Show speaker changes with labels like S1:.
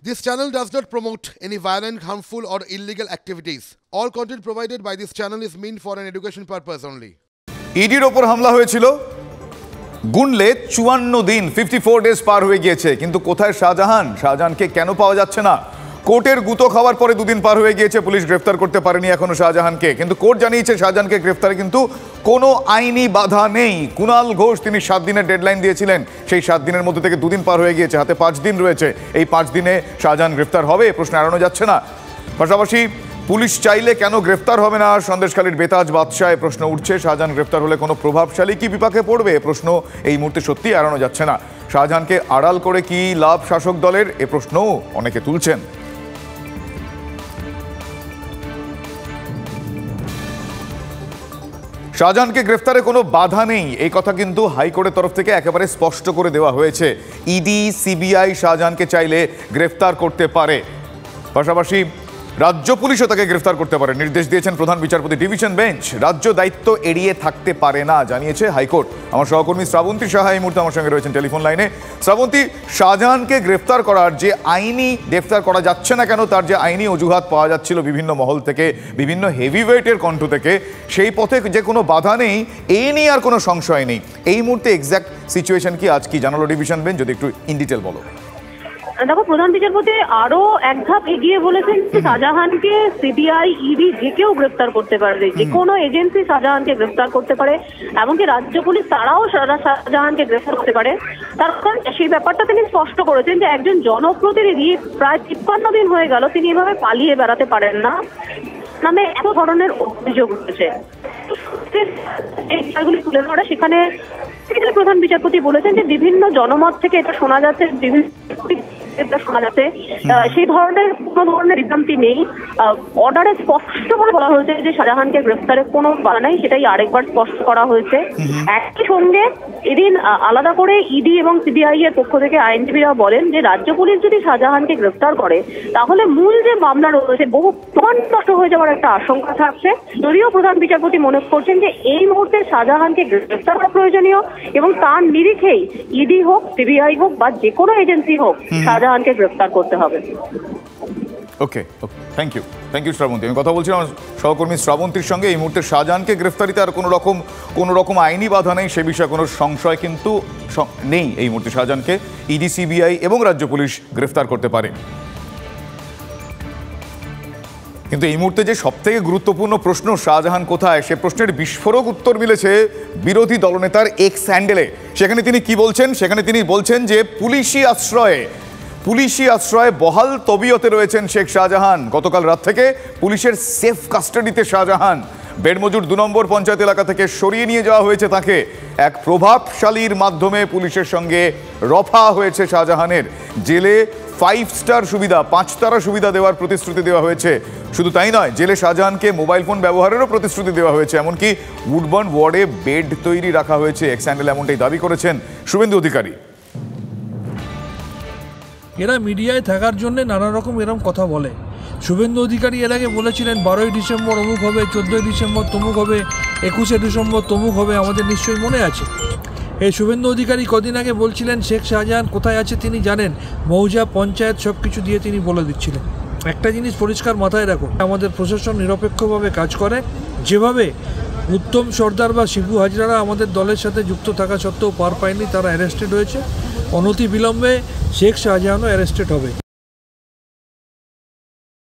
S1: This channel does not promote any violent, harmful or illegal activities. All content provided by this channel is meant for an education purpose only.
S2: ইডির ওপর হামলা হয়েছিল, গুনলে 54 দিন 54 days পার হয়ে গিয়েছে, কিন্তু কোথায় শাহজাহানকে কেন পাওয়া যাচ্ছে না? কোর্টের গুতো খাওয়ার পরে দুদিন পার হয়ে গিয়েছে, পুলিশ গ্রেফতার করতে পারেনি এখনো শাহজাহানকে, কিন্তু কোর্ট জানিয়েছে শাহজাহানকে গ্রেফতারে কিন্তু কোনো আইনি বাধা নেই। কুণাল ঘোষ তিনি 7 দিনের ডেডলাইন দিয়েছিলেন, সেই 7 দিনের মধ্যে থেকে দুদিন পার হয়ে গিয়েছে, হাতে 5 দিন রয়েছে। এই 5 দিনে শাহজাহান গ্রেফতার হবে, প্রশ্ন এড়ানো যাচ্ছে না। পাশাপাশি পুলিশ চাইলে কেন গ্রেফতার হবে না সন্দেশখালীর বেতাজ বাদশায় প্রশ্ন উঠছে। শাহজাহান গ্রেফতার হলে কোনো প্রভাবশালী কি বিপাকে পড়বে, প্রশ্ন এই মুহূর্তে সত্যি এড়ানো যাচ্ছে না। শাহজাহানকে আড়াল করে কি লাভ শাসক দলের, এ প্রশ্নও অনেকে তুলছেন। শাহজাহানকে গ্রেফতারে কোনো বাধা নেই, এই কথা কিন্তু হাইকোর্টের তরফ থেকে একেবারে স্পষ্ট করে দেওয়া হয়েছে। ইডি সিবিআই শাহজাহানকে চাইলে গ্রেফতার করতে পারে, পাশাপাশি রাজ্য পুলিশও তাকে গ্রেফতার করতে পারে, নির্দেশ দিয়েছেন প্রধান বিচারপতি ডিভিশন বেঞ্চ। রাজ্য দায়িত্ব এড়িয়ে থাকতে পারে না জানিয়েছে হাইকোর্ট। আমার সহকর্মী শ্রাবন্তী সাহা এই মুহূর্তে আমার সঙ্গে রয়েছেন টেলিফোন লাইনে। শ্রাবন্তী, শাহজাহানকে গ্রেফতার করার যে আইনি, গ্রেফতার করা যাচ্ছে না কেন তার যে আইনি অজুহাত পাওয়া যাচ্ছিল বিভিন্ন মহল থেকে, বিভিন্ন হেভিওয়েটের কণ্ঠ থেকে, সেই পথে যে কোনো বাধা নেই, এই নিয়ে আর কোনো সংশয় নেই। এই মুহূর্তে এক্স্যাক্ট সিচুয়েশন কি, আজ কি জানালো ডিভিশন বেঞ্চ, যদি একটু ইন ডিটেল বলো।
S3: দেখো, প্রধান বিচারপতি আরো এক ধাপ এগিয়ে বলেছেন যে শাহজাহানকে সিবিআই ইডি যে কেউ গ্রেফতার করতে পারে, যে কোনো এজেন্সি শাহজাহানকে গ্রেফতার করতে পারে, এমনকি রাজ্য পুলিশ তারাও শাহজাহানকে গ্রেফতার করতে পারে। তার কারণ সেই ব্যাপারটা তিনি স্পষ্ট করেছেন যে একজন জনপ্রতিনিধি প্রায় 53 দিন হয়ে গেল তিনি এভাবে পালিয়ে বেড়াতে পারেন না নামে এত ধরনের অভিযোগ উঠেছে। এই বিষয়গুলি তুলে ধরে সেখানে প্রধান বিচারপতি বলেছেন যে বিভিন্ন জনমত থেকে এটা শোনা যাচ্ছে, বিভিন্ন শোনা যাচ্ছে, সেই ধরনের কোনো ধরনের বিভ্রান্তি নেই। অর্ডারে স্পষ্টভাবে বলা হয়েছে যে শাহজাহানকে গ্রেফতারে কোনো বাধা নেই, সেটাই আরেকবার স্পষ্ট করা হয়েছে। একই সঙ্গে এদিন আলাদা করে ইডি এবং সিবিআই এর পক্ষ থেকে আইনজীবীরা বলেন যে রাজ্য পুলিশ যদি শাহজাহানকে গ্রেফতার করে তাহলে মূল যে মামলা রয়েছে বহু প্রমাণ নষ্ট হয়ে যাওয়ার একটা আশঙ্কা থাকছে। যদিও প্রধান বিচারপতি মনে করছেন যে এই মুহূর্তে শাহজাহানকে গ্রেফতার করা প্রয়োজনীয় এবং তার নিরিখেই ইডি হোক, সিবিআই হোক বা যে কোনো এজেন্সি হোক শাহজাহানকে গ্রেফতার করতে হবে।
S2: ওকে, থ্যাংক ইউ শ্রাবন্তী। আমি কথা বলছিলাম সহকর্মী শ্রাবন্তীর সঙ্গে। এই মুহূর্তে শাহজাহানকে গ্রেফতারিতে আর কোনো রকম আইনি বাধা নেই, সে বিষয়ে কোনো সংশয় কিন্তু নেই। এই মুহূর্তে শাহজাহানকে ইডি সিবিআই এবং রাজ্য পুলিশ গ্রেফতার করতে পারে। কিন্তু এই মুহূর্তে যে সবথেকে গুরুত্বপূর্ণ প্রশ্ন শাহজাহান কোথায়, সে প্রশ্নের বিস্ফোরক উত্তর মিলেছে বিরোধী দলনেতার এক্স হ্যান্ডেলে। সেখানে তিনি কি বলছেন, সেখানে তিনি বলছেন যে পুলিশি আশ্রয়ে বহাল তবিয়তে রয়েছেন শেখ শাহজাহান। গতকাল রাত থেকে পুলিশের সেফ কাস্টাডিতে শাহজাহান। বেড়মজুর 2 নম্বর পঞ্চায়েত এলাকা থেকে সরিয়ে নিয়ে যাওয়া হয়েছে তাকে। এক প্রভাবশালীর মাধ্যমে পুলিশের সঙ্গে রফা হয়েছে শাহজাহানের। জেলে 5 স্টার সুবিধা, 5 তারা সুবিধা দেওয়ার প্রতিশ্রুতি দেওয়া হয়েছে। শুধু তাই নয়, জেলে শাহজাহানকে মোবাইল ফোন ব্যবহারেরও প্রতিশ্রুতি দেওয়া হয়েছে। এমনকি উডবার্ন ওয়ার্ডে বেড তৈরি রাখা হয়েছে। এক্স হ্যান্ডেল এমনটাই দাবি করেছেন শুভেন্দু অধিকারী।
S4: এরা মিডিয়ায় থাকার জন্য নানা রকম এরকম কথা বলে। শুভেন্দু অধিকারী এর আগে বলেছিলেন 12ই ডিসেম্বর অমুক হবে, 14ই ডিসেম্বর তমুক হবে, 21শে ডিসেম্বর তমুক হবে, আমাদের নিশ্চয়ই মনে আছে। এই শুভেন্দু অধিকারী কদিন আগে বলছিলেন শেখ শাহজাহান কোথায় আছে তিনি জানেন, মৌজা পঞ্চায়েত সব কিছু দিয়ে তিনি বলে দিচ্ছিলেন। একটা জিনিস পরিষ্কার মাথায় রাখুন, আমাদের প্রশাসন নিরপেক্ষভাবে কাজ করে। যেভাবে উত্তম সর্দার বা শিবু হাজরারা আমাদের দলের সাথে যুক্ত থাকা সত্ত্বেও পার পায়নি, তারা অ্যারেস্টেড হয়েছে। অনতি বিলম্বে শেখ শাহজাহানও অ্যারেস্টেড হবে।